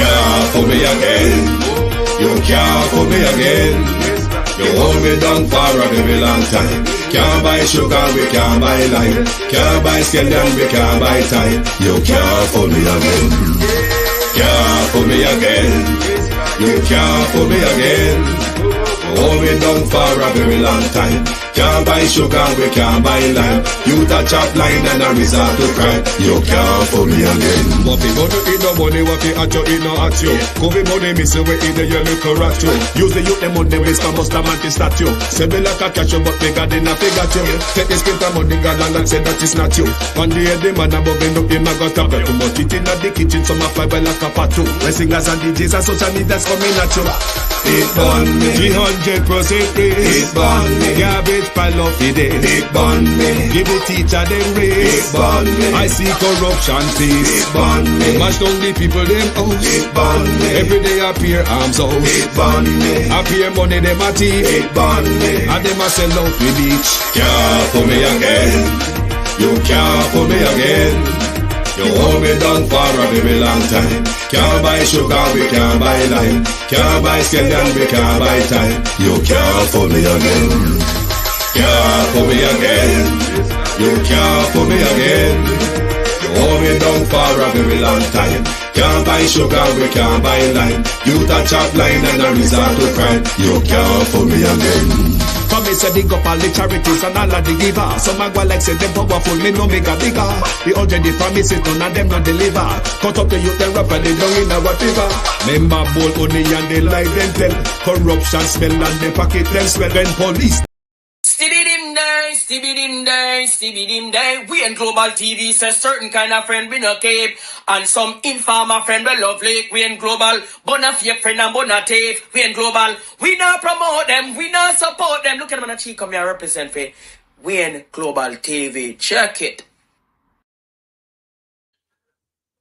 Can't fool me again. You can't fool me again. You hold me down for a very long time. Can't buy sugar, we can't buy lime. Can't buy scallion, we can't buy time. You can't fool me again. Can't fool me again. You can't fool me again. Hold me down for a very long time. Can't buy sugar, we can't buy lime. You touch up line and a resort to crime. You can't fool me again. What people do in no money, what people at you in no at you. Covid money, miss away in the yellow rat you. Use the youth, them on the waste, and bust a man to statue. Say me like a catch you, but bigger than a figure you. Take the spit of money, girl, and say that it's not you. One day the man above end up in my gut up. Too much it in the kitchen, some of five like a pat too. My singers and DJs and social media's coming at you. It burn me. 300% raise. It burn me. Garbage pile of the day. It burn me. Give the teacher them raise. It burn me. I see corruption face. It burn me. Mash down the people them house. It burn me. Every day appear arms out. It burn me. Appear money them a thief. It burn me. And them a sell out with each. Can't fool me again. You can't fool me again. You hold me down for a very long time. Can't buy sugar, we can't buy lime. Can't buy scallion, we can't buy time. You can't fool me again. Can't fool me again. You can't fool me again. You hold me down for a very long time. Can't buy sugar, we can't buy lime. You touch up line and a resort to crime. You can't fool me again. Come me say dig up all the charities and all of the giver. Some a go like say them powerful, me no make a bigger. We already promise it, none of them not deliver. Cut up the youth, them rap and they down in a whatever. Member bowl only and they lie them tell. Corruption smell and they pocket them swell. When police Stibbidim day, stibbidim day, stibbidim day. We and Global TV says certain kind of friend we no cape. And some informer friend we lovely. We and Global, bona fake friend and bona tape. We and Global, we not promote them, we not support them. Look at them on the cheek, come here represent for We and Global TV. Check it.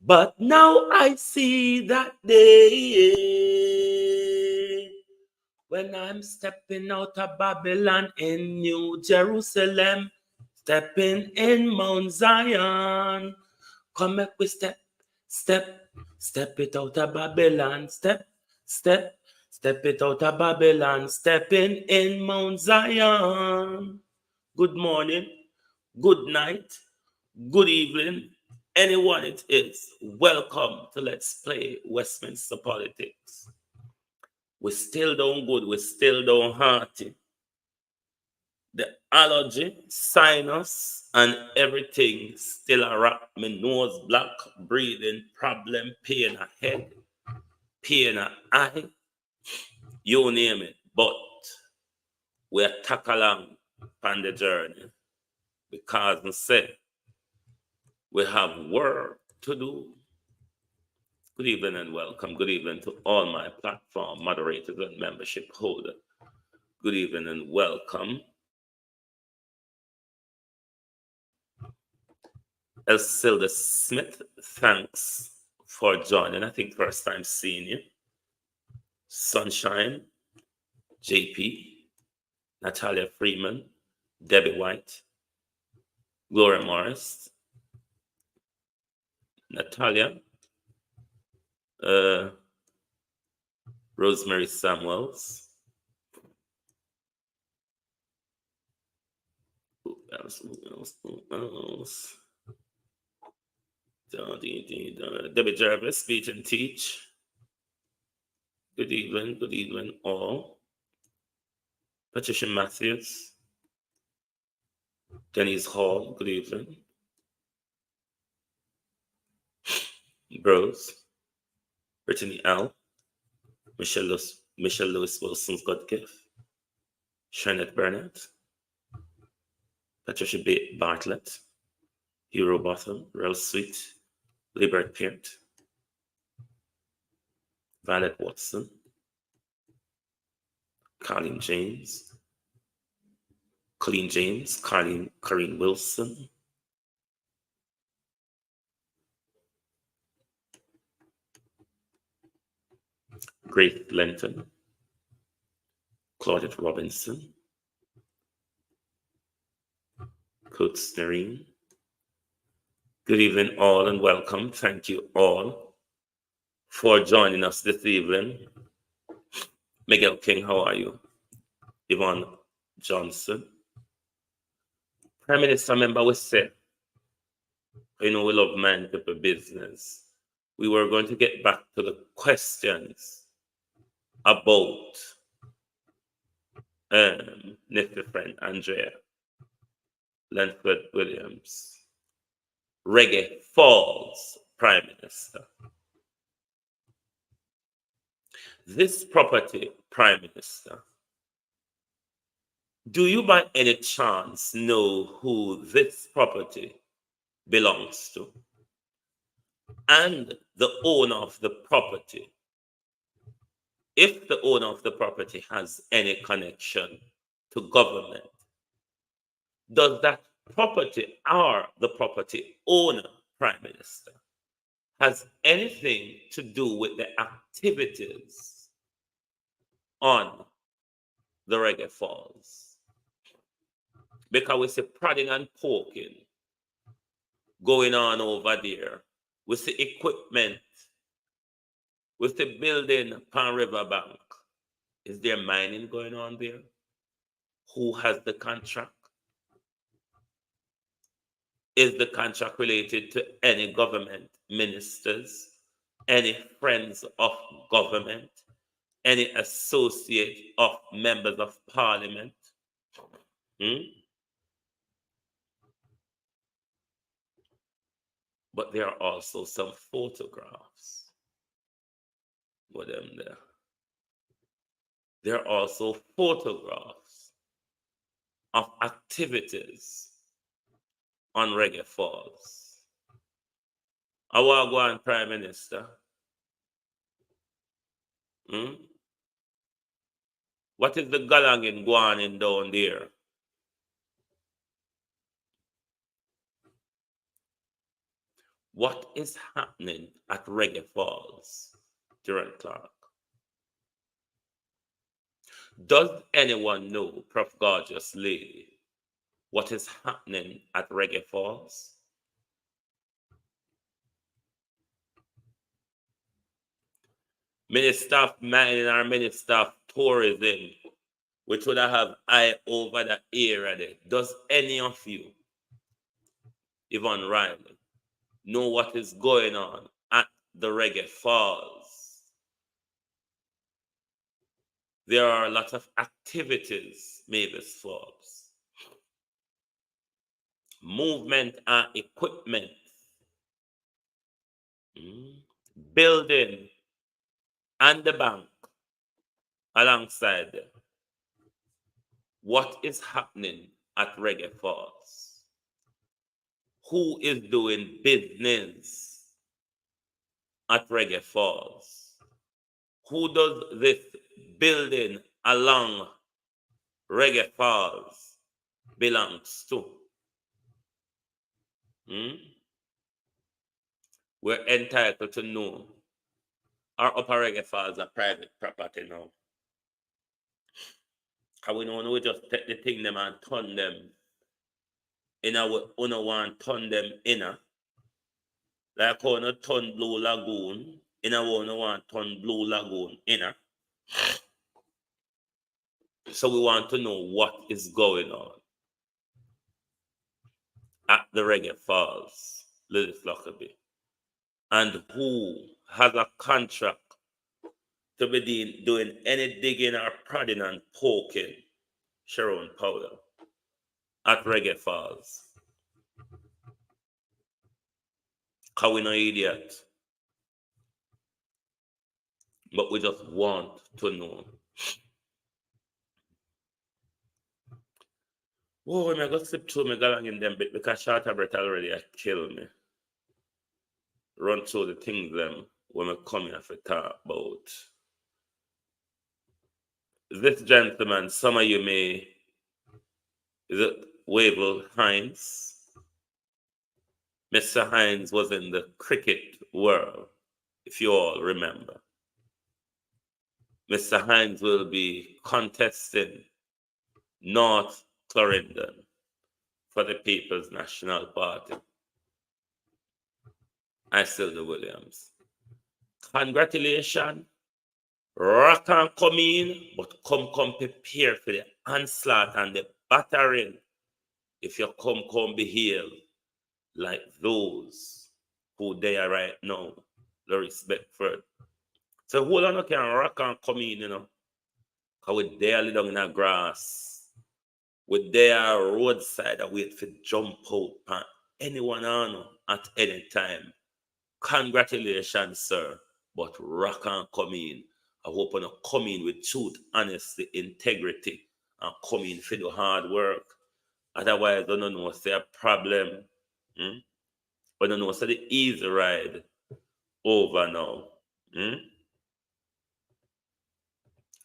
But now I see that day when I'm stepping out of Babylon in New Jerusalem, stepping in Mount Zion. Come make we step it out of Babylon, step it out of Babylon, stepping in Mount Zion. Good morning, good night, good evening, anyone it is. Welcome to Let's Play Westminster Politics. We still don't good, we still don't hearty. The allergy, sinus, and everything still a rock. My nose black, breathing problem, pain a head, pain a eye, you name it. But we attack along on the journey because we say we have work to do. Good evening and welcome. Good evening to all my platform moderators and membership holders. Good evening and welcome. Elsilda Smith, thanks for joining. I think first time seeing you. Sunshine, JP, Natalia Freeman, Debbie White, Gloria Morris, Natalia, Rosemary Samuels. Who else? Debbie Jarvis, Speech and Teach. Good evening all. Patricia Matthews, Denise Hall, good evening. Bros, Brittany L, Michelle Lewis Wilson's God Gift, Shanette Burnett, Patricia Bartlett, Hero Botham, Rose Sweet, Libert Peart, Violet Watson, Colleen James, Corinne Wilson, Grace Lenton, Claudette Robinson, Coates Nareen. Good evening all and welcome. Thank you all for joining us this evening. Miguel King, how are you? Yvonne Johnson. Prime Minister, remember we said, we love mind people business. We were going to get back to the questions about Nifty friend Andrea Lanford Williams. Reggae Falls Prime Minister. This property, Prime Minister, do you by any chance know who this property belongs to? And the owner of the property, if the owner of the property has any connection to government, does that property or the property owner, Prime Minister, has anything to do with the activities on the Reggae Falls? Because we see prodding and poking going on over there. We see equipment. We see building upon riverbank. Is there mining going on there? Who has the contract? Is the contract related to any government ministers, any friends of government, any associate of members of parliament? But there are also some photographs with them there. There are also photographs of activities on Reggae Falls. I want to go on, Prime Minister. What is the galangin going on down there? What is happening at Reggae Falls, Durant Clarke? Does anyone know, Prof. Gorgeous Lady, what is happening at Reggae Falls? Minister of Mining or Minister of Tourism, which would have eye over the area there. Does any of you, Yvonne Riley, know what is going on at the Reggae Falls? There are a lot of activities, Mavis Forbes. Movement and equipment. Building and the bank alongside them. What is happening at Reggae Falls? Who is doing business at Reggae Falls? Who does this building along Reggae Falls belongs to? We're entitled to know. Our Upper Reggae Falls are private property now. How we know we just take the thing them and turn them in our own one, turn them inner. Like how we turn Blue Lagoon, in our own one, turn Blue Lagoon inner. So we want to know what is going on at the Reggae Falls, Lily Flockaby, and who has a contract to be doing any digging or prodding and poking Sharon Powell at Reggae Falls. How we no idiot. But we just want to know. Oh, I'm going to slip through my galang in them bit because short breath already kill me. Run through the things them when I come here to talk about. This gentleman, some of you may, is it Wavell Hines? Mr. Hines was in the cricket world, if you all remember. Mr. Hines will be contesting North Clarendon for the People's National Party. I still do Williams. Congratulations. Rock and come in, but come prepare for the onslaught and the battering. If you come behave like those who they are right now, the respect for it. So hold on, can rock and come in, because we there down in the grass. We there roadside and wait for jump out and anyone on at any time. Congratulations, sir. But rock and come in. I hope you come in with truth, honesty, integrity, and come in for the hard work. Otherwise, I don't know, say a problem. I don't know, say the easy ride over now. I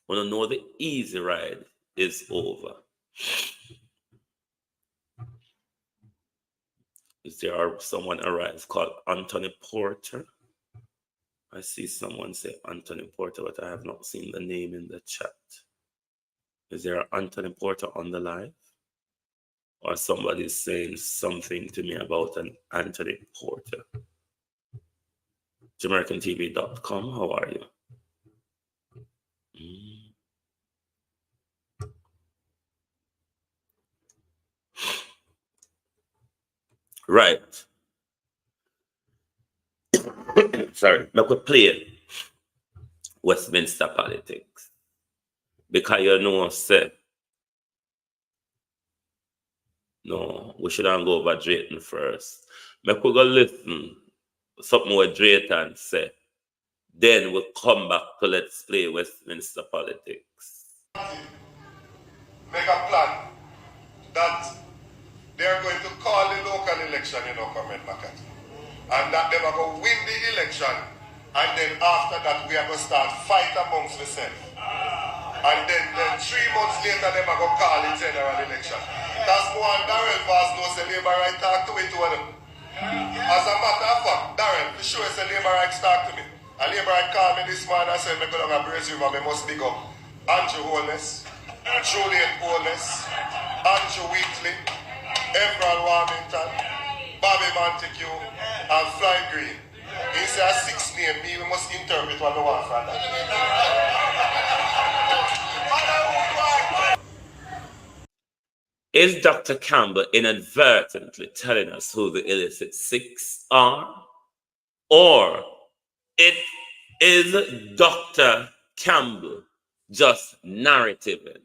don't know, the easy ride is over. Is there someone arrived called Anthony Porter? I see someone say Anthony Porter, but I have not seen the name in the chat. Is there Anthony Porter on the live? Or somebody saying something to me about an Anthony Porter? JamaicanTV.com, how are you? Right. Sorry, I could play Westminster politics. Because you know, say, no, we shouldn't go over Drayton first. I could go listen something what Drayton say. Then we'll come back to let's play Westminster politics. Make a plan that they're going to call the local election in Oakland Market. And that they are going to win the election. And then after that, we are going to start fight amongst themselves. And then 3 months later, they are going to call the general election. That's more than Darrell Vaz knows the labor right talk to it to them. As a matter of fact, Darrell, for sure, the labor right talk to me. And labor right called me this morning and said, I'm going to brace you, but I must big up Andrew Holness, Juliet Holness, Andrew Wheatley, Emerald Warmington, Bobby Montague, and Fly Green. He said, 6 name, me, we must interpret what we want from that. Is Dr. Campbell inadvertently telling us who the illicit 6 are? Or it is Dr. Campbell just narrativing?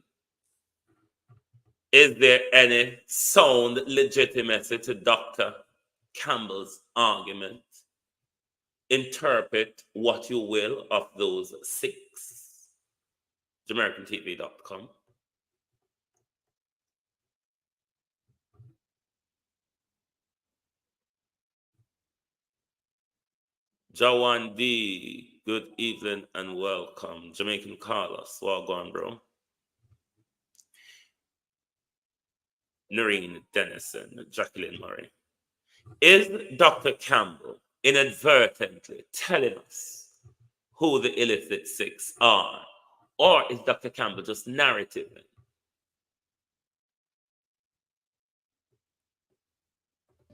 Is there any sound legitimacy to Dr. Campbell's argument? Interpret what you will of those 6. JamaicanTV.com. Jawan D, good evening and welcome. Jamaican Carlos, well gone, bro. Noreen Dennison, Jacqueline Murray. Is Dr. Campbell inadvertently telling us who the illicit 6 are? Or is Dr. Campbell just narrativing?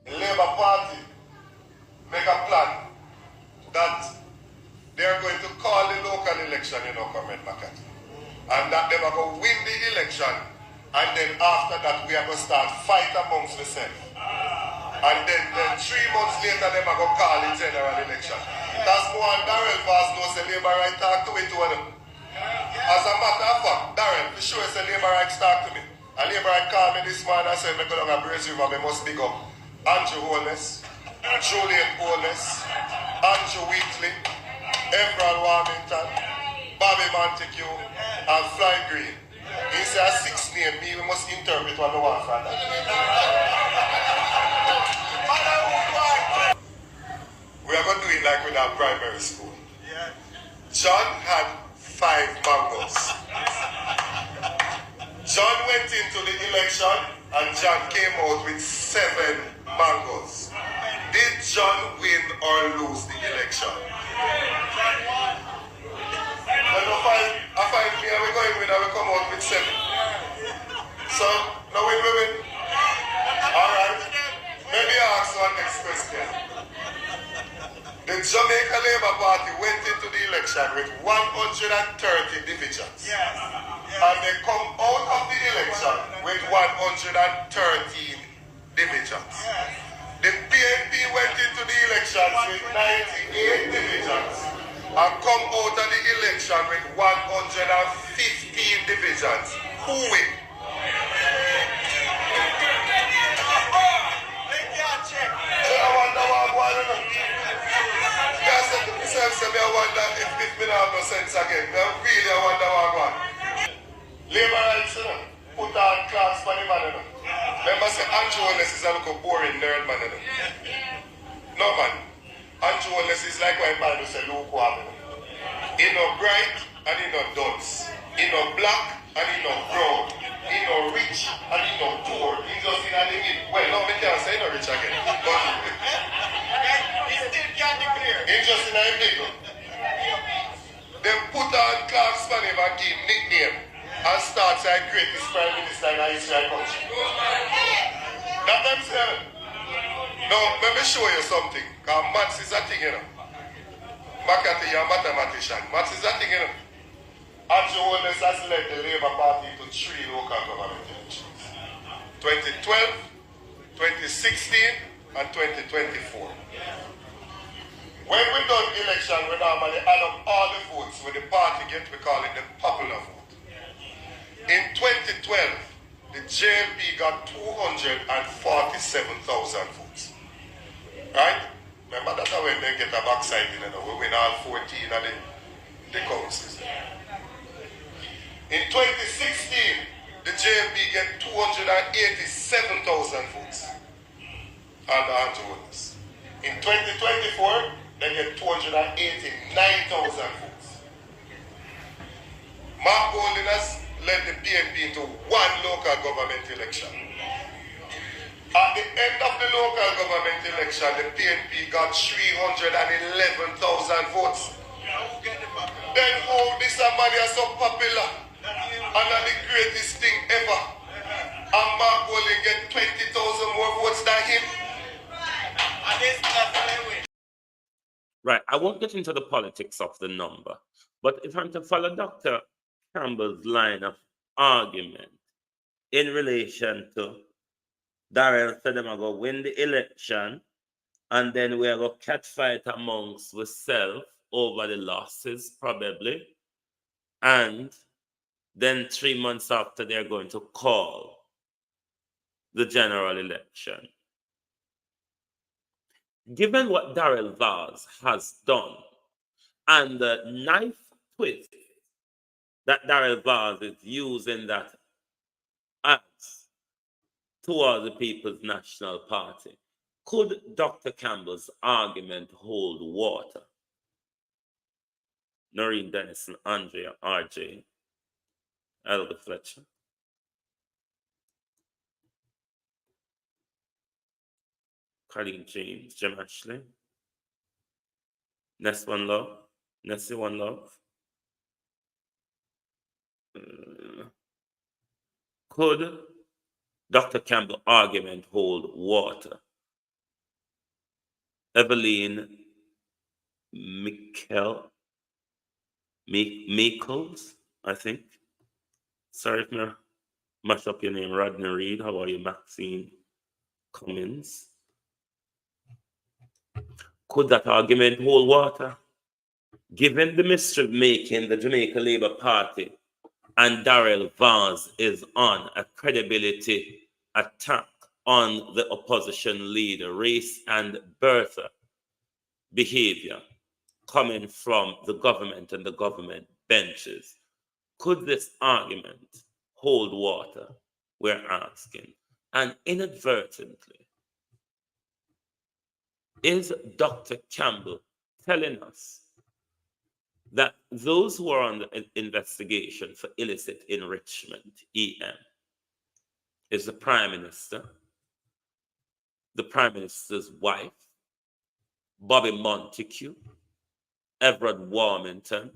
The Labour Party make a plan that they are going to call the local election in Oakland Market. And that they are going to win the election. And then after that, we are going to start fight amongst themselves. And then 3 months later, they are going to call the general election. That's more than Darrell Vaz knows the labor right talk to it to them. As a matter of fact, Darrell, for sure, the labor right talk to me. And labor right called me this morning and said, I'm going to brace you, but I must big up Andrew Holness, Juliet Holness, Andrew Wheatley, Emerald Warmington, Bobby Montague, and Fly Green. He said, 6 name, me, we must interpret what we want from that. We are going to do it like with our primary school. John had 5 mangoes. John went into the election and John came out with 7 mangoes. Did John win or lose the election? I find me and we're going with and we come out with 7. So, now we win. Alright. Maybe I ask one next question. The Jamaica Labour Party went into election with 130 divisions. And they come out of the election with 113 divisions. The PNP went into the elections with 98 divisions and come out of the election with 115 divisions. Who win? I wonder what I'm going to do. I said to myself, I wonder if it have no sense again. I really wonder what I'm going to do. Labor rights, put on class for the man. Remember, say Andrew Holness is a little boring nerd man. No man. Andrew Holness is like what Bible say lukewarm. He no bright and he no dunce. He no black and he no brown. He no rich and he no poor. He just in the middle. Well, no, me can't say no rich again. But he still can't declare. He just in the middle. They put on Clark's for him and give him nickname and start saying greatest prime minister in Israel country. That them saying. Now, let me show you something. Because maths is a thing, you know. Makati, you're a mathematician. Maths is a thing, you know. Andrew Holness has led the Labour Party to 3 local government elections. 2012, 2016, and 2024. When we done election, we normally add up all the votes with the party get, we call it the popular vote. In 2012, the JLP got 247,000 votes. Right? Remember that's when they get a backside, you know, we win all 14 of the councils. In 2016, the JLP get 287,000 votes. And Andrew Holness. In 2024, they get 289,000 votes. Mark Holdiness led the PNP into 1 local government election. At the end of the local government election, the PNP got 311,000 votes. Then how this somebody is so popular and the greatest thing ever. And Mark Holding get 20,000 more votes than him. Right, I won't get into the politics of the number, but if I'm to follow Dr. Campbell's line of argument in relation to Darrell said them are going to win the election and then we're going to catch fight amongst ourselves over the losses probably, and then 3 months after they're going to call the general election. Given what Darrell Vaz has done and the knife twist that Darrell Vaz is using that acts toward the People's National Party, could Dr. Campbell's argument hold water? Noreen Dennison, Andrea, RJ, Elder Fletcher. Colleen James, Jim Ashley, Ness One Love, Nessie One Love. Could Dr. Campbell's argument hold water? Evelyn Michaels, I think. Sorry if I mash up your name, Rodney Reed. How are you, Maxine Cummins? Could that argument hold water? Given the mischief making the Jamaica Labour Party and Darrell Vaz is on a credibility attack on the opposition leader, race and birther behavior coming from the government and the government benches, could this argument hold water? We're asking. And inadvertently, is Dr. Campbell telling us that those who are on the investigation for illicit enrichment, EM, is the Prime Minister, the Prime Minister's wife, Bobby Montague, Everett Warmington,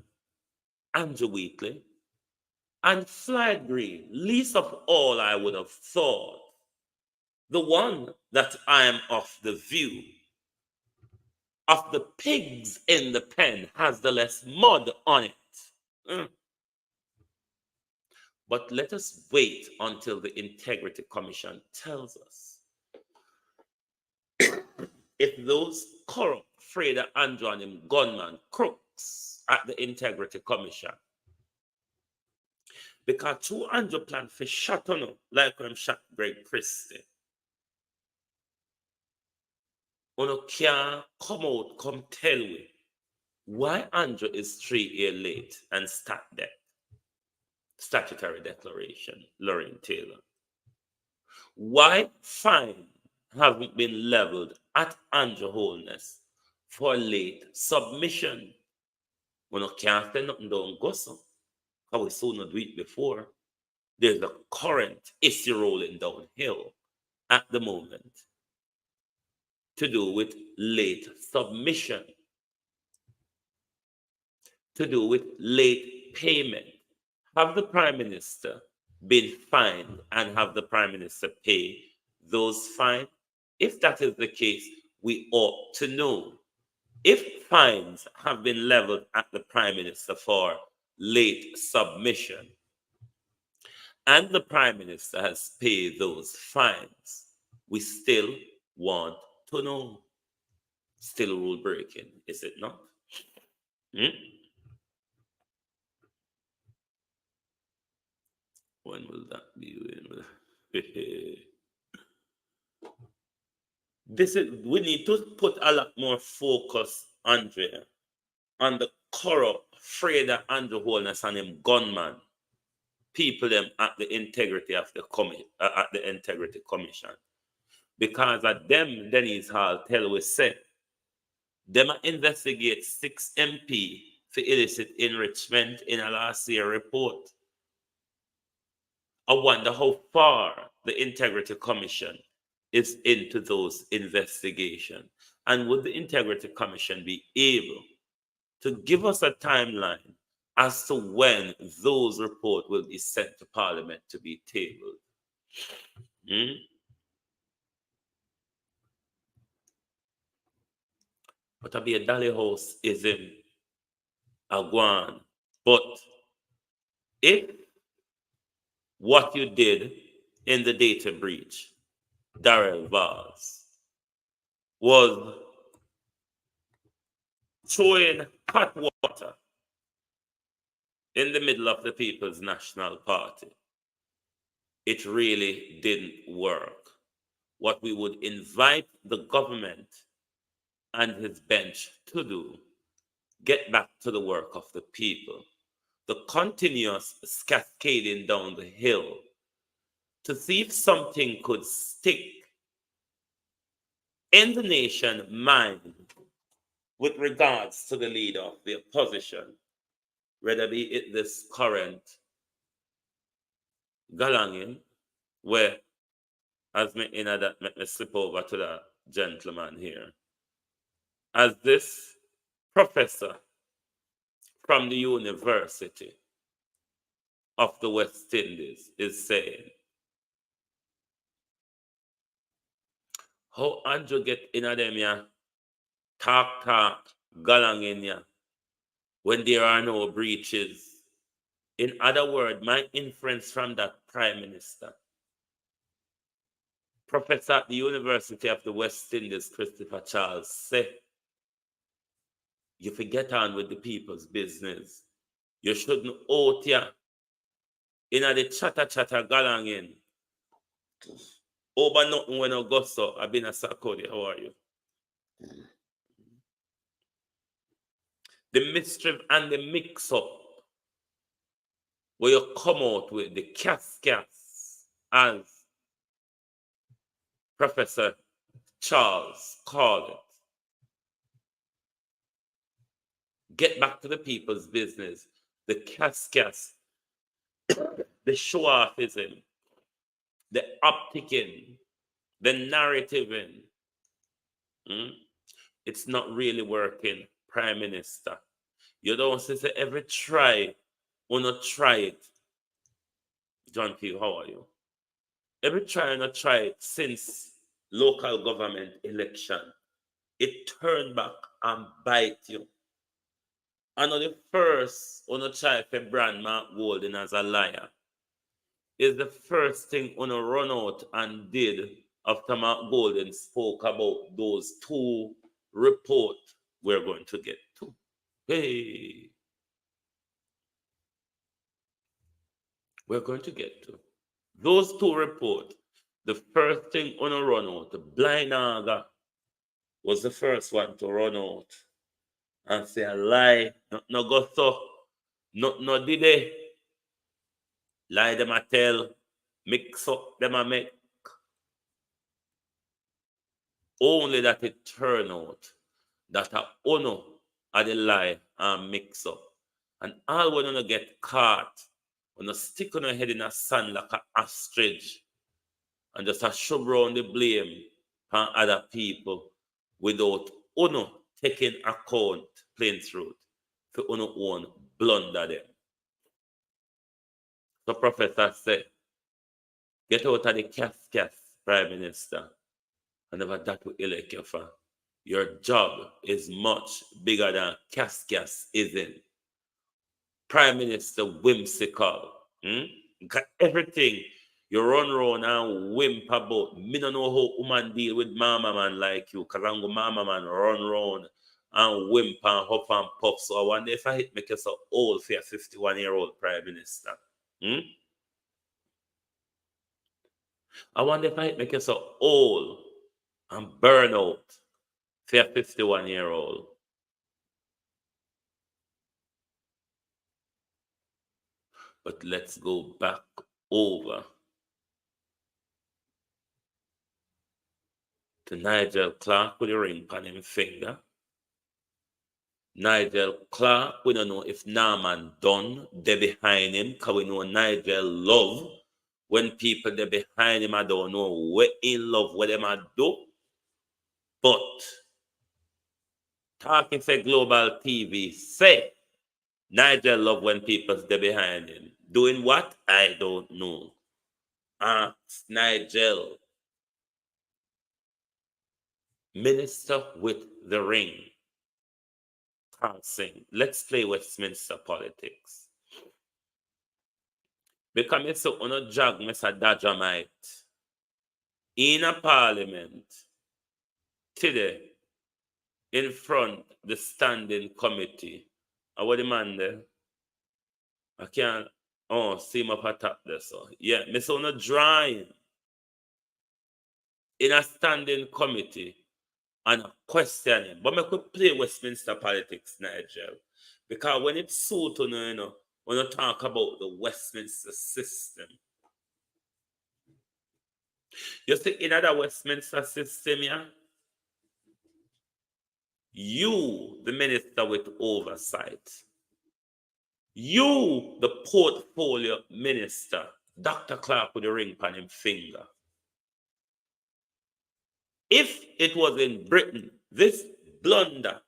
Andrew Wheatley, and Floyd Green? Least of all, I would have thought, the one that I am of the view of the pigs in the pen has the less mud on it. But let us wait until the Integrity Commission tells us if those corrupt Freda Andrew and him gunman crooks at the Integrity Commission, because 200 plan for shot on him, like when shot Greg Christie, you can't come out, come tell me why Andrew is 3 years late and start that statutory declaration, Lorraine Taylor. Why fine haven't been leveled at Andrew Holness for late submission? We can't say nothing down gossip. How we saw not do it before. There's a current issue rolling downhill at the moment to do with late submission, to do with late payment. Have the Prime Minister been fined and have the Prime Minister pay those fines? If that is the case, we ought to know. If fines have been leveled at the Prime Minister for late submission and the Prime Minister has paid those fines, we still want to know. Still rule breaking, is it not? When will that be? We need to put a lot more focus, Andrea, on the corrupt Freda Andrew Holness and him gunman, people them at the integrity of the Integrity Commission. Because at them, Denise Hall tell we say, them investigate 6 MP for illicit enrichment in a last year report. I wonder how far the Integrity Commission is into those investigations. And would the Integrity Commission be able to give us a timeline as to when those reports will be sent to Parliament to be tabled? But to be a Dolly House is in Aguan. But if what you did in the data breach, Darrell Vaz, was throwing hot water in the middle of the People's National Party, it really didn't work. What we would invite the government and his bench to do, get back to the work of the people, the continuous cascading down the hill to see if something could stick in the nation mind with regards to the leader of the opposition, whether be it this current Galangin, where, as me in that, let me slip over to the gentleman here, as this professor from the University of the West Indies is saying, how Andrew get in a them ya talk galang in ya when there are no breaches. In other words, my inference from that Prime Minister, Professor at the University of the West Indies, Christopher Charles, said, you forget on with the people's business. You shouldn't out ya in a the chatter galang in. Over nothing when I go so. I've been a Sakodi. How are you? The mischief and the mix-up where you come out with the cascas, as Professor Charles called it. Get back to the people's business. The cascas, the show-offism, the opticking, the narrativing. It's not really working, Prime Minister. You don't say every try or not try it. John P., how are you? Every try or not try it since local government election, it turned back and bite you. I know the first uno try to brand Mark Golden as a liar is the first thing uno run out and did after Mark Golden spoke about those two reports we're going to get to. Hey, we're going to get to those two reports. The first thing uno run out, the blind Aga was the first one to run out and say a lie. No go so. No did they. Lie them a tell. Mix up them a make. Only that it turn out that a uno are the lie and mix up. And all when you get caught, when you stick on your head in a sand like an ostrich and just a shove around the blame on other people without uno taking account, plain truth, for uno own blunder them. So Professor said, get out of the casket, Prime Minister, and never that will elect you for. Your job is much bigger than casket isn't. Prime Minister whimsical. Got everything. You run around and wimp about. Me don't know how woman deal with mama man like you, because I'm go mama man run around and wimp and huff and puff. So I wonder if I hit make you so old for a 51-year-old Prime Minister. I wonder if I hit make you so old and burn out for a 51-year-old. But let's go back over to Nigel Clarke with the ring on his finger. Nigel Clarke, we don't know if Norman Dunn, they behind him, because we know Nigel love when people they behind him, I don't know what in love, what them I do. But talking for Global TV, say Nigel love when people they behind him. Doing what? I don't know. Ask Nigel. Minister with the ring. Can't sing. Let's play Westminster politics. Because it's so on a jog, Mr. Dajamite. In a parliament today, in front the standing committee. I what the man there? I can't see him up at top there. So yeah, Mr. on a drawing in a standing committee and question him. But I could play Westminster politics, Nigel. Because when it suits you know, when you talk about the Westminster system, you see in the Westminster system, yeah, you, the minister with oversight, you, the portfolio minister, Dr. Clarke with the ring on his finger. If it was in Britain, this blunder,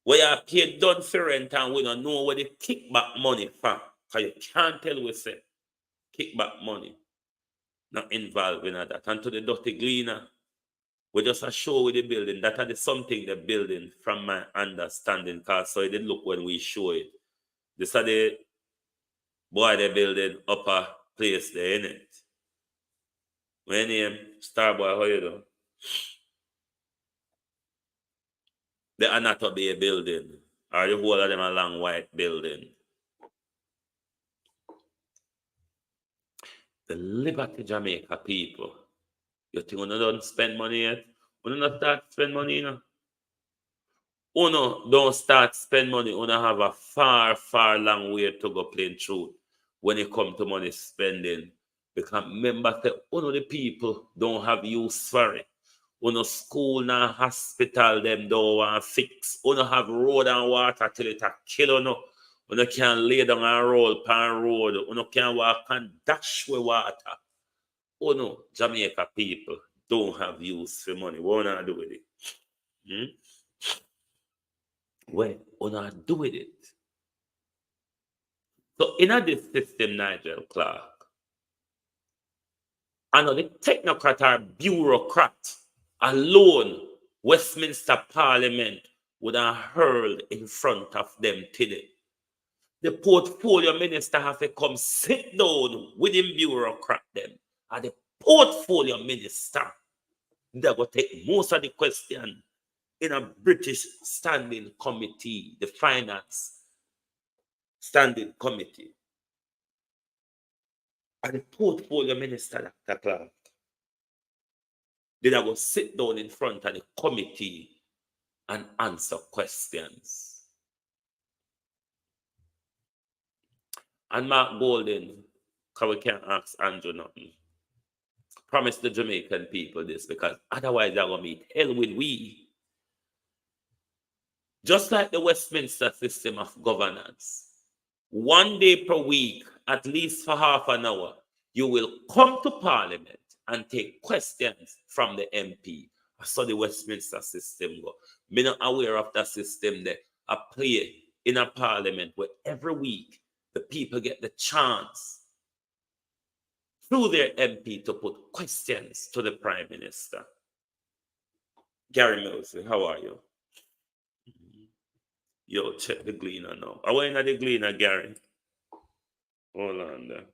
where you pay done for rent and we don't know where the kickback money from, because you can't tell we say kickback money not involved in that. And to the dirty gleaner, we just a show with the building. That is something the building from my understanding, because so it did look when we show it. This are the boy they building upper place there, in it. My name, Starboy, how you do? The Anato Bay building, or the whole of them a long white building. The Liberty Jamaica people, you think you don't spend money yet? You don't start spend money, you know? You don't start spend money, you have a far, far long way to go, plain truth, when it comes to money spending. Because remember that the people don't have use for it. School and hospital them don't want fix. Have road and water till it a kill you can't lay down and roll pan road. Can't walk and dash with water. Jamaica people don't have use for money. What you do with it? What you do with it? So in this system, Nigel Clarke, I know the technocrat or bureaucrat alone Westminster Parliament would have hurled in front of them today. The portfolio minister have to come sit down with the bureaucrat them. And the portfolio minister, they're going to take most of the question in a British standing committee, the finance standing committee. And the portfolio minister, Dr. Clarke, did I go sit down in front of the committee and answer questions. And Mark Golden, because we can't ask Andrew nothing, promise the Jamaican people this, because otherwise they're going to meet hell with we. Just like the Westminster system of governance, 1 day per week, at least for half an hour, you will come to Parliament and take questions from the MP. So the Westminster system go. Me not aware of that system there. I play in a Parliament where every week the people get the chance through their MP to put questions to the Prime Minister. Gary Millsy, how are you? Yo, check the Gleaner now. I went at the Gleaner, Gary. Hold on there.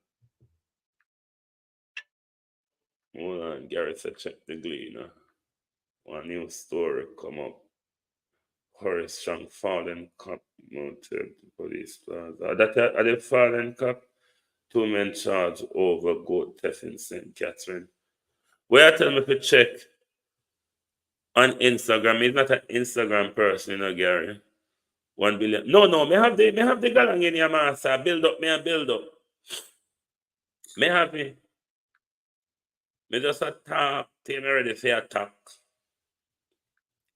Hold on, Gary said check the Gleaner. One new story come up. Horace Strong fallen cop mounted police plaza. That are the fallen cop. 2 men charged over goat theft in St. Catherine. Where I tell me to check on Instagram. He's not an Instagram person, you know, Gary. 1 billion. No, me have the galang in your master. Build up. Me have me. Me just attack. Team ready for attack.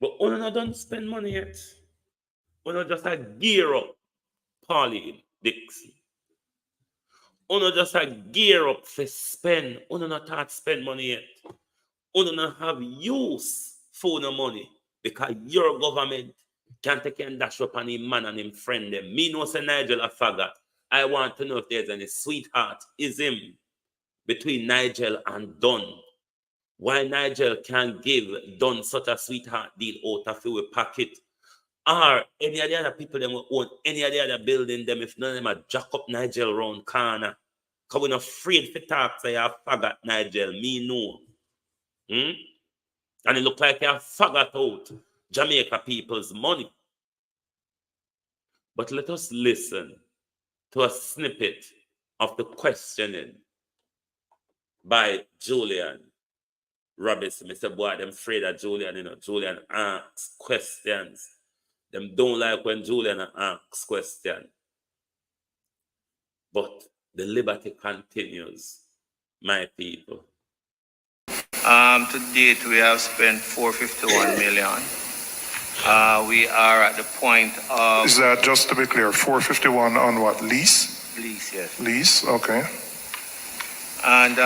But we don't spend money yet. We just gear up Pauline Dixon. We just gear up for spend. We not spend money yet. We don't have use for no money because your government can take and dash up on him man and him friend them. Me know say Nigel a faggot. I want to know if there's any sweetheartism between Nigel and Don. Why Nigel can't give Don such a sweetheart deal out of your pocket? Or any of the other people that will own any of the other building them if none of them are jack up Nigel round corner. Because we're not afraid to talk say you faggot Nigel. Me know. And it look like you faggot out Jamaica people's money. But let us listen to a snippet of the questioning by Julian Robinson. Mr. Boy, them afraid of Julian, you know. Julian asks questions. Them don't like when Julian asks questions. But the liberty continues, my people. To date, we have spent 451 million. We are at the point of... Is that, just to be clear, 451 on what, lease? Lease, yes. Lease, okay. And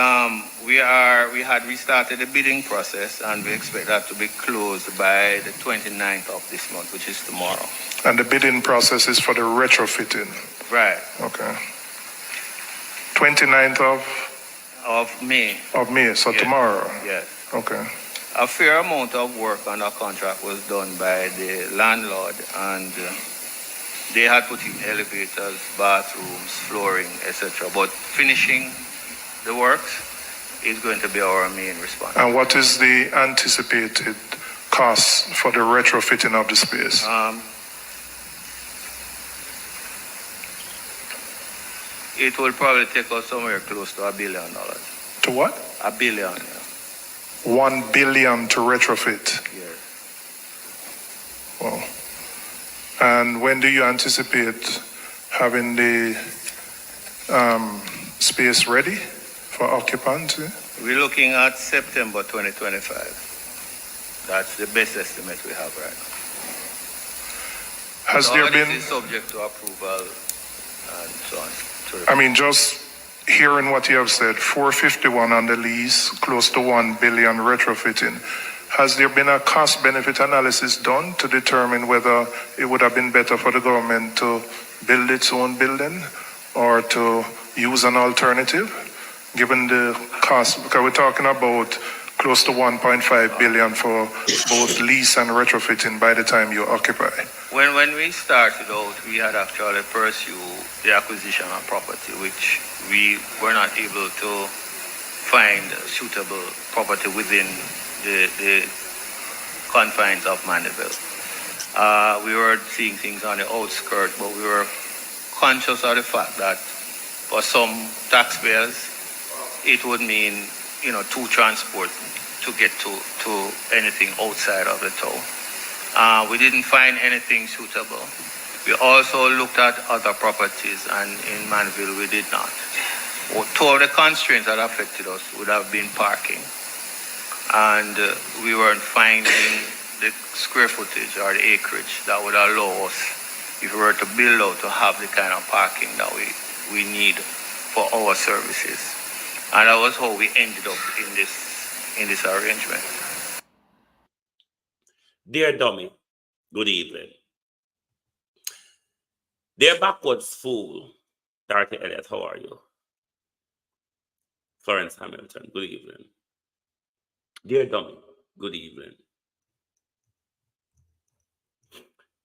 we had restarted the bidding process, and we expect that to be closed by the 29th of this month, which is tomorrow. And the bidding process is for the retrofitting? Right. Okay. 29th of May. Of May, so yes. Tomorrow? Yes. Okay. A fair amount of work on the contract was done by the landlord, and they had put in elevators, bathrooms, flooring, etc. But finishing the works is going to be our main response. And what is the anticipated cost for the retrofitting of the space? It will probably take us somewhere close to $1 billion. To what? $1 billion, yeah. 1 billion to retrofit? Yes. Wow. And when do you anticipate having the space ready for occupancy? We're looking at September 2025. That's the best estimate we have right now. Has there been... This is subject to approval and so on. I mean, just hearing what you have said, 451 on the lease, close to 1 billion retrofitting. Has there been a cost-benefit analysis done to determine whether it would have been better for the government to build its own building or to use an alternative, given the cost? Because we're talking about close to 1.5 billion for both lease and retrofitting by the time you occupy? When we started out, we had actually pursued the acquisition of property, which we were not able to find suitable property within the confines of Mandeville. We were seeing things on the outskirts, but we were conscious of the fact that for some taxpayers, it would mean, two transport to get to anything outside of the town. We didn't find anything suitable. We also looked at other properties, and in Mandeville we did not. Two of the constraints that affected us would have been parking, and we weren't finding the square footage or the acreage that would allow us, if we were to build out, to have the kind of parking that we need for our services. And that was how we ended up in this arrangement. Dear Dummy, good evening. Dear Backwards Fool, Dorothy Elliott, how are you? Florence Hamilton, good evening. Dear Dummy, good evening.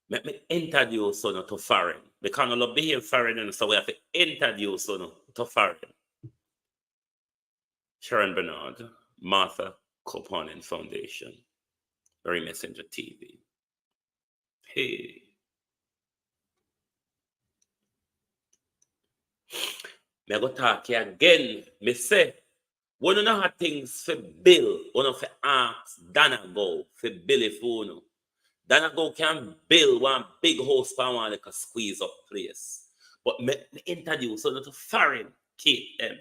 Let me introduce you to foreign. Because I love being foreign, so we have to introduce you to foreign. Sharon Bernard, Martha Koponen Foundation, Very Messenger TV. Hey. Me go talk here again. Me say, we don't know how things for bill. We don't for ask Dana go for bill if you know. Dana go can build one big house for one like a squeeze up place. But me introduce you to foreign KM,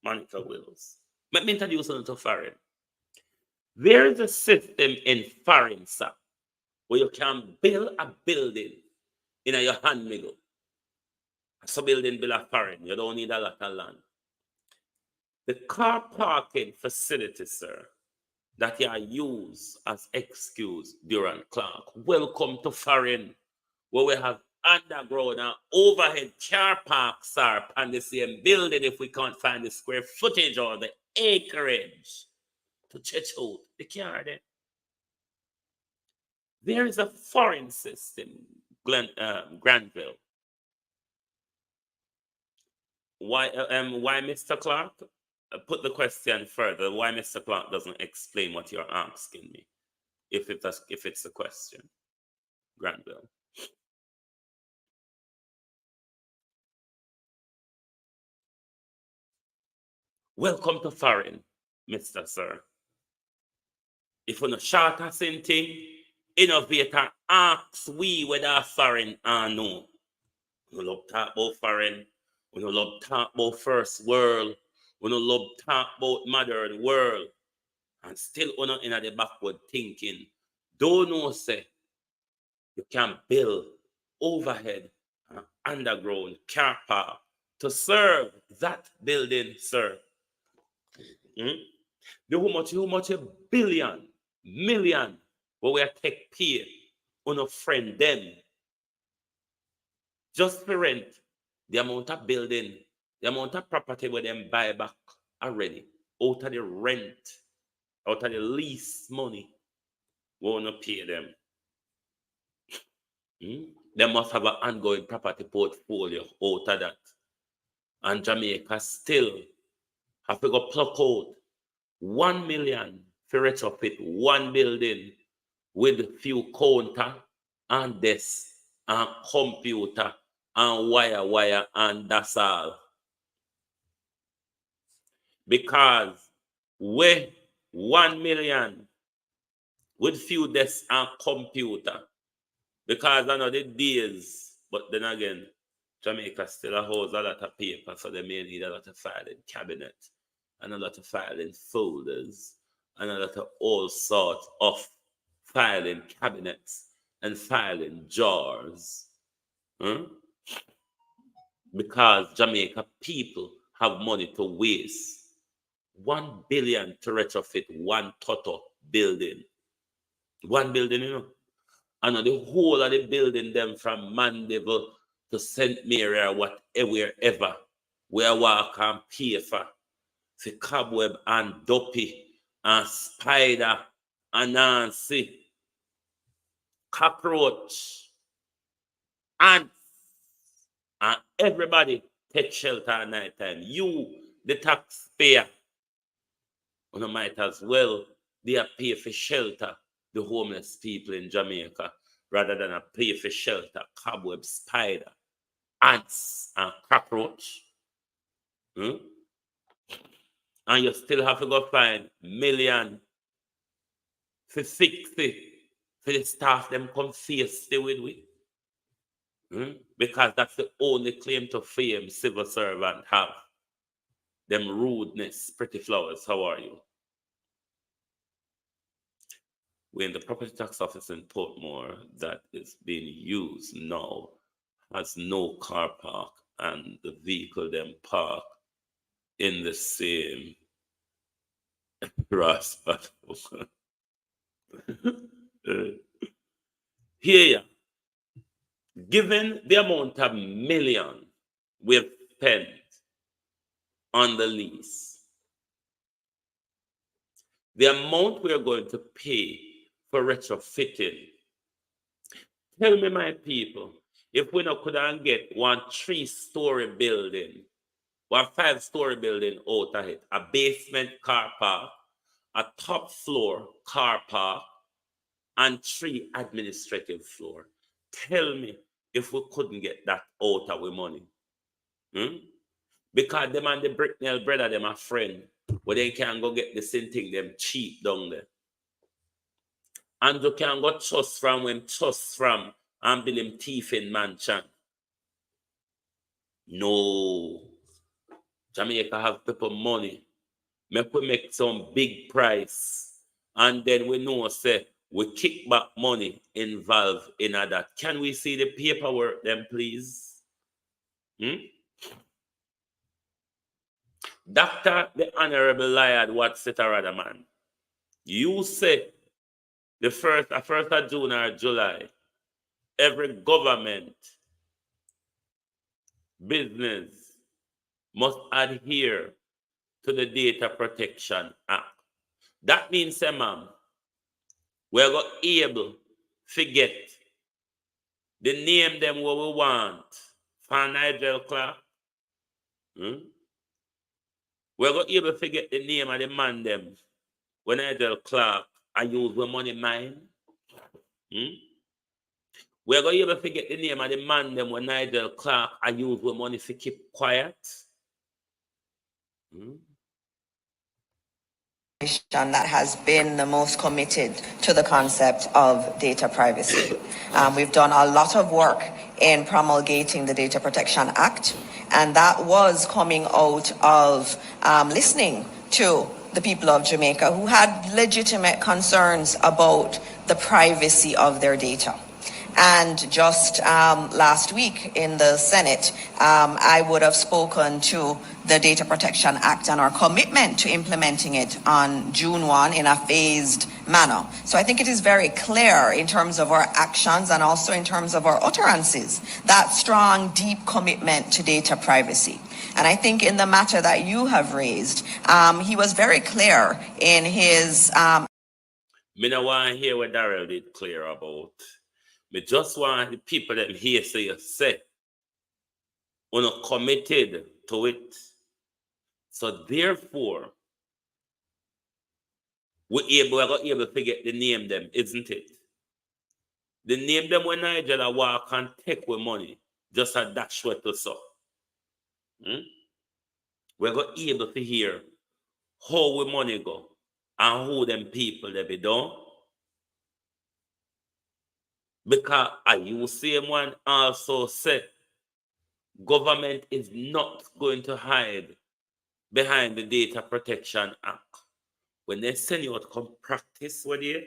Monica Wills. Let me introduce you to foreign. There is a system in foreign, sir, where you can build a building in your hand middle. So building build a foreign, you don't need a lot of land. The car parking facility, sir, that you use as excuse during Clarke. Welcome to foreign, where we have underground and overhead car parks, sir, and the same building if we can't find the square footage or the acreage to check out the car there. There is a foreign system, Granville. Why Mr. Clarke? Put the question further. Why Mr. Clarke doesn't explain what you're asking me, if it's a question, Granville. Welcome to foreign, Mr. Sir. If you're not short of something, innovator asks we whether foreign or no. We love talk about foreign. We don't love talk about first world. We don't love talk about modern world. And still not in the backward thinking. Don't know say you can build overhead and underground car park to serve that building, sir. How much a billion, million, but we take pay on a friend them. Just for rent, the amount of building, the amount of property where them buy back already, out of the rent, out of the lease money, we want to pay them. They must have an ongoing property portfolio out of that. And Jamaica still have to go pluck out 1 million for retrofit one building with few counter and desk and computer and wire and that's all. Because we 1 million with few desks and computer, because I know the days, but then again, Jamaica still holds a lot of paper, so they may need a lot of filing cabinet and a lot of filing folders and a lot of all sorts of filing cabinets and filing jars. Because Jamaica people have money to waste. 1 billion to retrofit one Toto building. One building, you know. And the whole of the building them from Mandeville to St. Mary or wherever, where walk and pay for cobweb and dopey and spider and Nancy, cockroach, ants, and everybody take shelter at night time. You, the taxpayer, you might as well pay for shelter the homeless people in Jamaica rather than pay for shelter cobweb, spider, ants, and cockroach. And you still have to go find million for 60 for the staff them come face stay with we. Because that's the only claim to fame civil servant have. Them rudeness, pretty flowers, how are you? We're in the property tax office in Portmore that is being used now has no car park and the vehicle them park in the same grass. Here, given the amount of million we've spent on the lease, the amount we're going to pay for retrofitting, tell me, my people, if we not couldn't get one 3-story building, one 5-story building out of it, a basement car park, a top floor car park, and 3 administrative floor. Tell me if we couldn't get that out of our money. Because them and the Bricknell brother, them a friend, where they can go get the same thing, them cheap down there. And you can go trust from when trust from and build him thief in mansion. No. Jamaica have people money. We make some big price. And then we know, say, we kick back money involved in that. Can we see the paperwork then, please? Dr. the Honorable Liard Watsita man. You say the first of June or July, every government business must adhere to the Data Protection Act. That means, say, ma'am, we're going to be able to get the name them what we want for Nigel Clarke. We're going to be able to get the name of the man them when Nigel Clarke I use the money mine. We're going to be able to get the name of the man them when Nigel Clarke I use the money to keep quiet. That has been the most committed to the concept of data privacy. We've done a lot of work in promulgating the Data Protection Act, and that was coming out of listening to the people of Jamaica who had legitimate concerns about the privacy of their data. And just last week in the Senate, I would have spoken to the Data Protection Act and our commitment to implementing it on June 1 in a phased manner. So I think it is very clear in terms of our actions and also in terms of our utterances, that strong, deep commitment to data privacy. And I think in the matter that you have raised, he was very clear in his... Me no want to hear what Darrell did clear about. Me just want the people that hear say we're not committed to it. So therefore, we're able to get the name them, isn't it? The name them when Nigel walk and take with money, just a dash with us up. We're going to be able to hear how we money go and who them people they be done. Because you same one also said government is not going to hide behind the Data Protection Act. When they send you out to come practice with you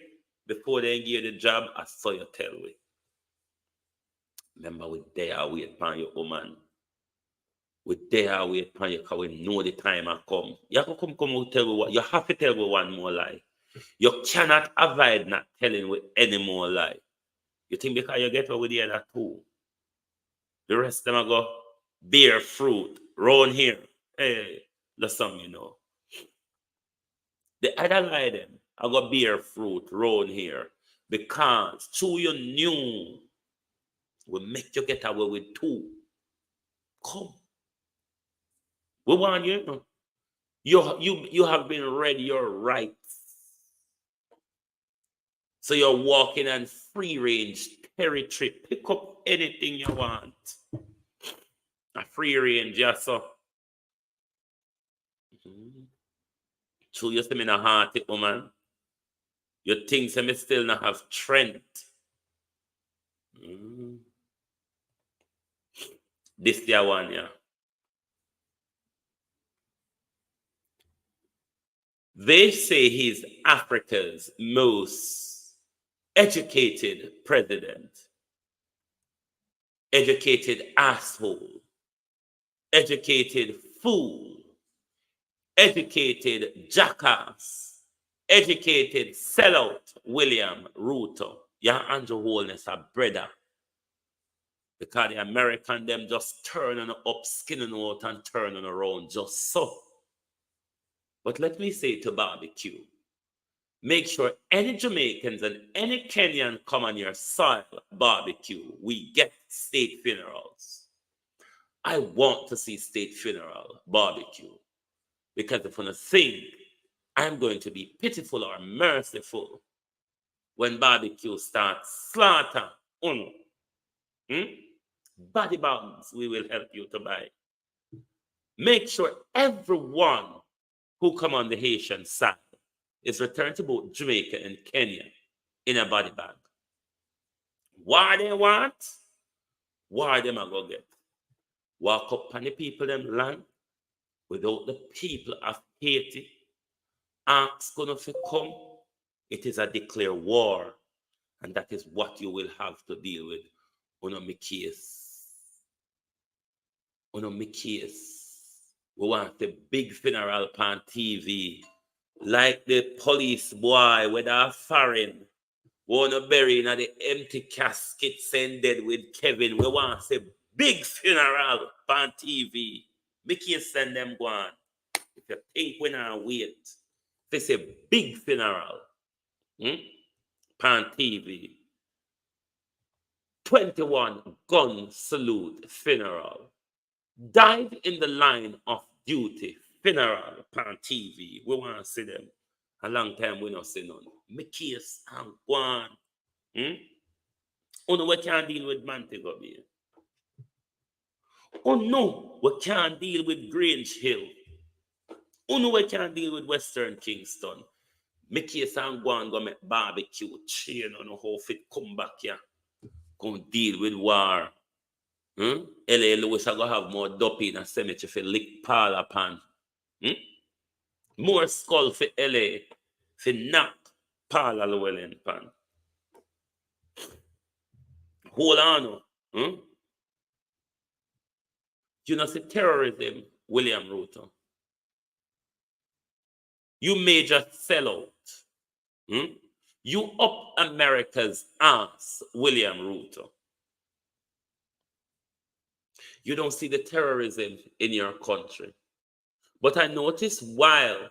before they give you the job, I saw you tell me. Remember, we there wait upon your woman. We there wait upon you because we know the time has come. You have to come and tell me what you have to tell me one more lie. You cannot avoid not telling me any more lie. You think because you get over the other two, the rest of them go bear fruit round here. Hey, that's something you know. The other lie them, I got bear fruit round here. Because through your new will make you get away with two. Come. We want you. You have been read your rights. So you're walking on free range territory. Pick up anything you want. A free range, yes, sir. So you see me in a hearty woman. You think so me still not have strength. This the one, yeah. They say he's Africa's most educated president. Educated asshole. Educated fool. Educated jackass. Educated sellout William Ruto. Your Andrew Holness a brother. Because the American them just turning up, skinning out and turning around just so. But let me say to barbecue, make sure any Jamaicans and any Kenyan come on your soil barbecue, we get state funerals. I want to see state funeral barbecue. Because if I think I'm going to be pitiful or merciful when barbecue starts slaughter. Body bags we will help you to buy. Make sure everyone who come on the Haitian side is returned to both Jamaica and Kenya in a body bag. What they want, what them a go get. Walk up on the people them land without the people of Haiti. Ask gonna come. It is a declare war, and that is what you will have to deal with. On my case. We want the big funeral on TV. Like the police boy with a foreign. We want to bury in the empty casket saying dead with Kevin. We want to say big funeral on TV. Make you send them go on. If you think we're not wait, they say big funeral. On TV. 21 gun salute funeral. Died in the line of duty funeral on TV. We want to see them. A long time we not see none. Me case and go on. Oh no, we can't deal with Montego Bay. Oh no, we can't deal with Grange Hill. Oh no, we can't deal with Western Kingston. Me case and go on go make barbecue chain on how fit come back here. Go deal with war. LA Lewis are going to have more dopey in a cemetery for lick Paula pan. More skull for LA for knock Paula Llewellyn pan. Hold on. You know, see terrorism, William Ruto. You major sellout. You up America's ass, William Ruto. You don't see the terrorism in your country. But I notice while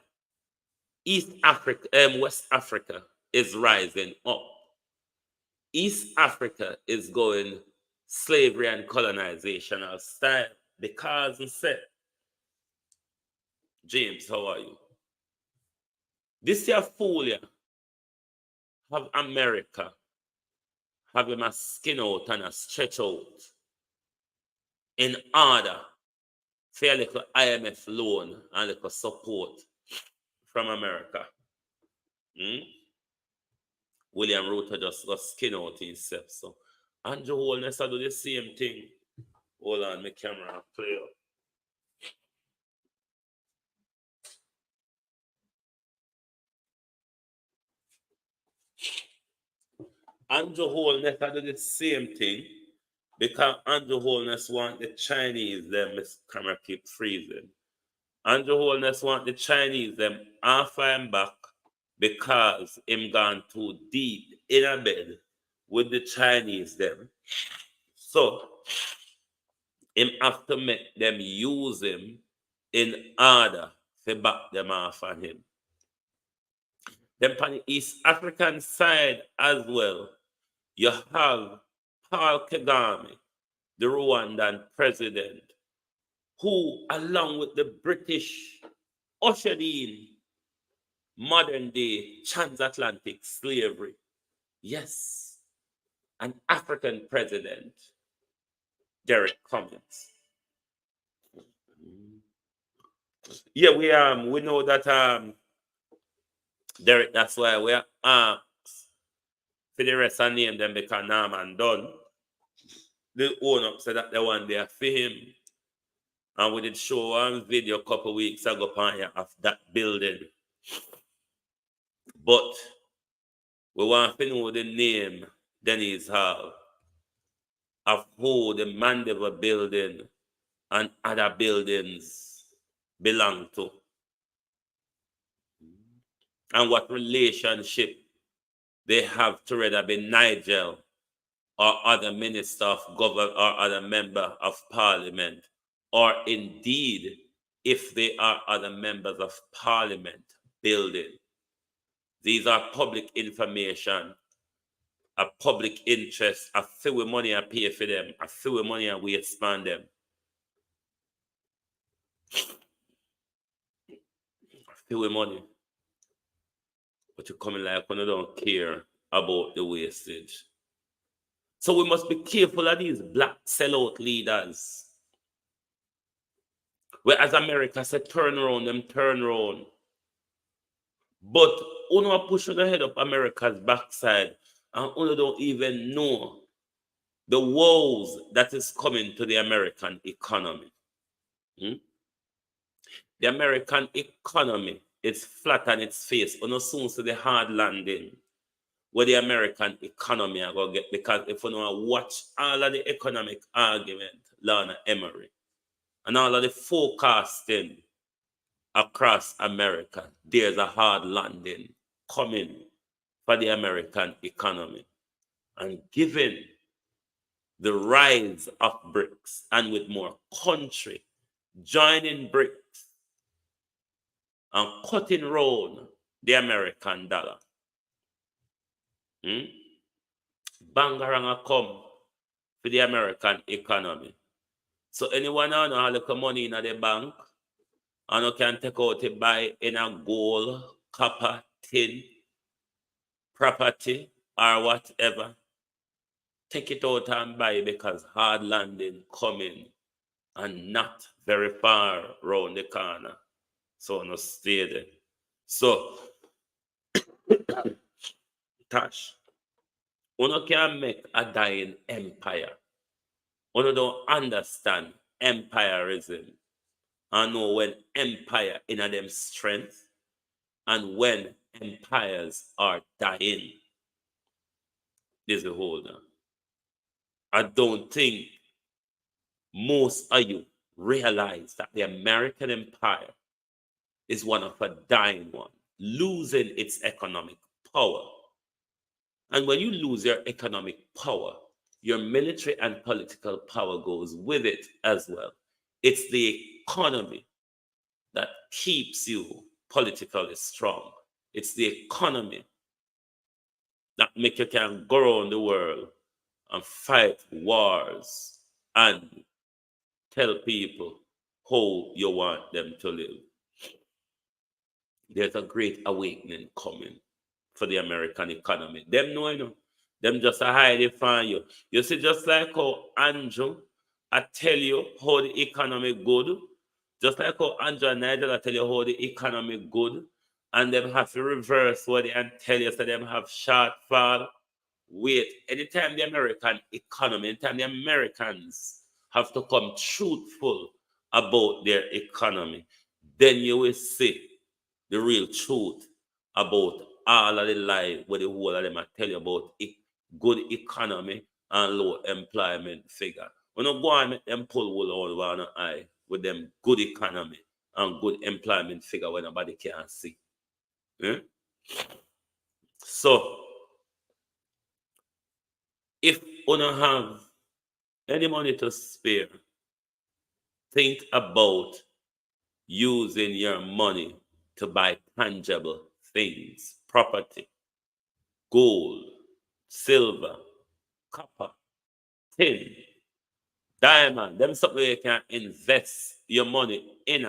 East Africa, West Africa is rising up, East Africa is going slavery and colonizational style because said, James, how are you? This year fool ya have America have him a skin out and a stretch out in order for a little IMF loan and a little support from America. William Ruto just got skin out himself. So Andrew Holness do the same thing. Hold on, my camera play up. Andrew Holness do the same thing because Andrew Holness want the Chinese them, Miss camera keep freezing. Andrew Holness want the Chinese them off and back because him gone too deep in a bed with the Chinese them. So him have to make them use him in order to back them off on him. Then on the East African side as well, you have Paul Kagame, the Rwandan president, who, along with the British, ushered in modern day transatlantic slavery. Yes, an African president, Derek Cummings. Yeah, we know that Derek, that's why we are for the rest of name them because Norman done. The owner said that they want there for him. And we did show one video a couple weeks ago of that building. But we want to know the name Dennis have of who the Mandela building and other buildings belong to. And what relationship they have to rather be Nigel or other minister of government or other member of parliament, or indeed if they are other members of parliament building. These are public information, a public interest, a few money I pay for them, a few money I we expand them. A few money. But you coming like when you don't care about the wastage. So we must be careful of these black sellout leaders. Whereas America said turn around, them turn around. But you know push the head up America's backside and you don't even know the woes that is coming to the American economy. The American economy is flat on its face. You know soon to the hard landing where the American economy are going to get, because if you know watch all of the economic argument, Lana Emery, and all of the forecasting across America, there's a hard landing coming for the American economy. And given the rise of BRICS and with more country joining BRICS and cutting round the American dollar, Bangaranga come for the American economy. So anyone who has a little money in the bank and you can take out to buy in a gold, copper, tin, property, or whatever, take it out and buy, because hard landing coming and not very far round the corner. So no stay there. So Tash, you can make a dying empire. You don't understand empirism and know when empire in them strength and when empires are dying. There's a holder. I don't think most of you realize that the American empire is one of a dying one, losing its economic power. And when you lose your economic power, your military and political power goes with it as well. It's the economy that keeps you politically strong. It's the economy that make you can go around the world and fight wars and tell people how you want them to live. There's a great awakening coming for the American economy. Them know, you know, them just a hide it from you. You see, just like how Andrew, I tell you how the economy good, just like how Andrew and Nigel, I tell you how the economy good, and them have to reverse what they and tell you so them have shortfall. Wait, anytime the American economy, anytime the Americans have to come truthful about their economy, then you will see the real truth about all of the lies where the whole of them I tell you about good economy and low employment figure. When you go and make them pull wool all over an eye with them good economy and good employment figure when nobody can see. So if you don't have any money to spare, think about using your money to buy tangible things, property, gold, silver, copper, tin, diamond, them something you can invest your money in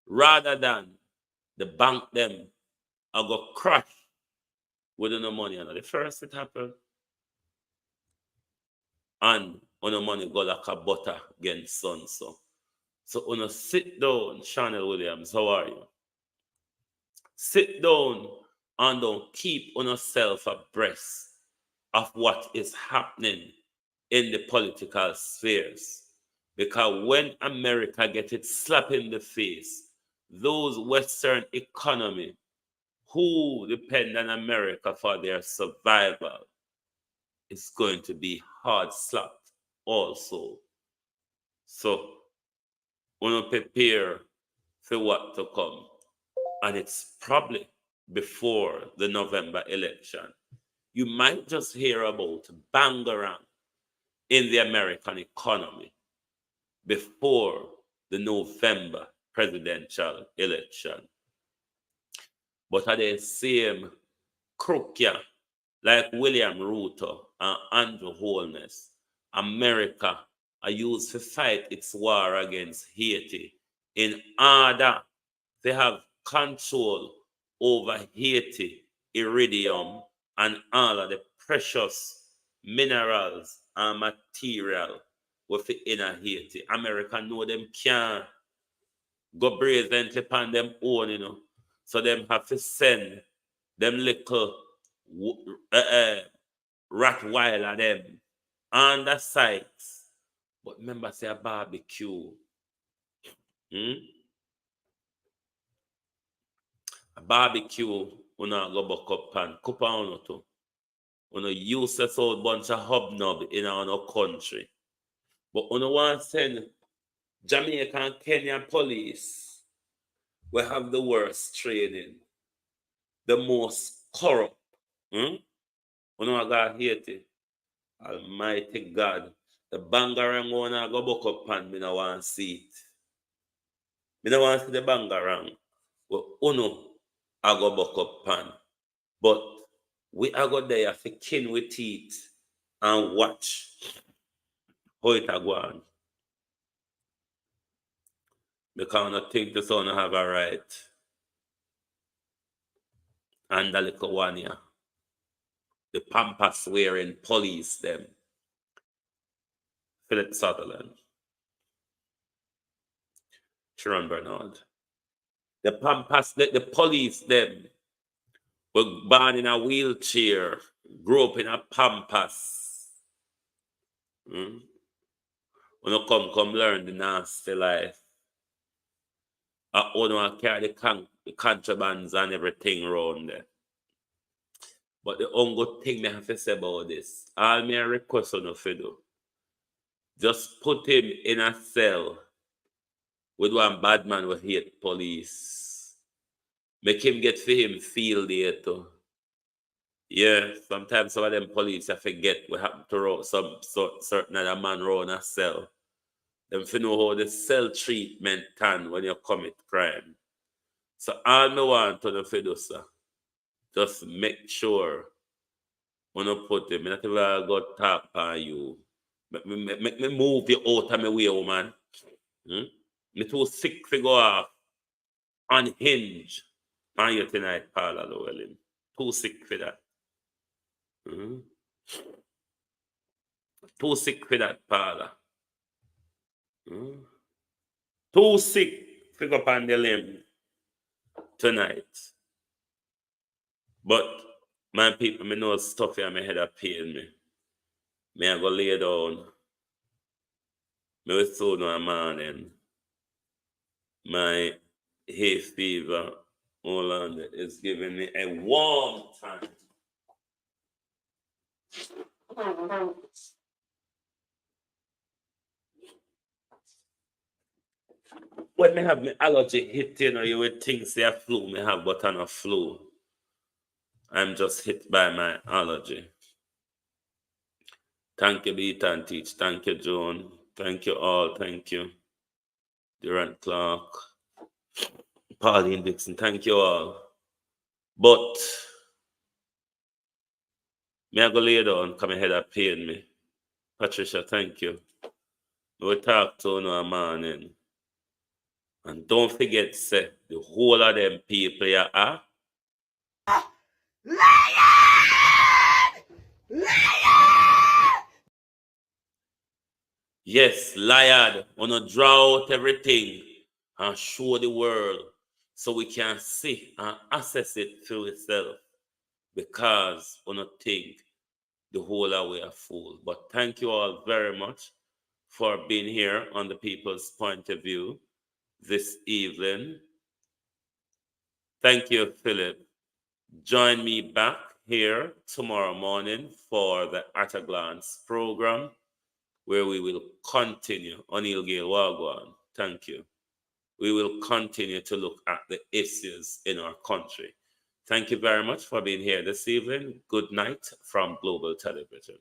rather than the bank them I go crash with no money. And the first it happened, and on the money go like a butter against sun. So when sit down, Chanel Williams, how are you? Sit down and don't keep on yourself abreast of what is happening in the political spheres. Because when America gets it slap in the face, those Western economy who depend on America for their survival is going to be hard slapped also. So, want to prepare for what to come. And it's probably before the November election. You might just hear about bangarang in the American economy before the November presidential election. But at the same crook, like William Ruto and Andrew Holness, America are used to fight its war against Haiti in order to have control over Haiti, iridium, and all of the precious minerals and material within Haiti. America know them can't go brazenly upon them own, So them have to send them little Rottweiler them on the sites. But remember, say a barbecue. A barbecue, una go buck up pan, kupa uno to. Una useless old bunch of hobnob in our country. But una want send Jamaica and Kenya police, we have the worst training, the most corrupt. Una got Haiti. Almighty God. The bangarang wanna go buck up pan, me no want see it. Me no want see the bangarang. But uno I go buck up pan. But we are go there for kin with teeth and watch how it a go on. Because I think the son have a right. And the little one here. The pampas wearing police them. Philip Sutherland. Sharon Bernard. The pampas, the police them were born in a wheelchair, grew up in a pampas. When you come learn the nasty life. I want to carry the contrabands and everything around there. But the only thing I have to say about this, all me request on you do, just put him in a cell with one bad man who hate police. Make him get for him feel there too. Yeah, sometimes some of them police I forget what happened to some certain other man around a cell. Them for know how the cell treatment can when you commit crime. So all me want to do, sir, just make sure when you put him, not even I go talk on you. Make me move you out of my way, woman. Me too sick to go off unhinged on you tonight, Paula Llewellyn. Too sick for that. Too sick for that, Paula. Too sick to go up on the limb tonight. But my people, me know stuff here, my head a pain me. Me I go lay down. Me will soon no morning. My hay fever, hold on, is giving me a warm time. When me have my allergy hit, you would think say a flu, me have but on a flu. I'm just hit by my allergy. Thank you, Beat and Teach. Thank you, Joan. Thank you all. Thank you. Durant Clark. Pauline Dixon. Thank you all. But me I go lay down, come ahead and pain me. Patricia, thank you. We'll talk to you in the morning. And don't forget, say, the whole of them people here are yes, liar. Wanna draw out everything and show the world so we can see and assess it through itself. Because wanna think the whole of we are fool. But thank you all very much for being here on the People's Point of View this evening. Thank you, Philip. Join me back here tomorrow morning for the At a Glance program, where we will continue on Ilgale Wagwan. Thank you. We will continue to look at the issues in our country. Thank you very much for being here this evening. Good night from Global Television.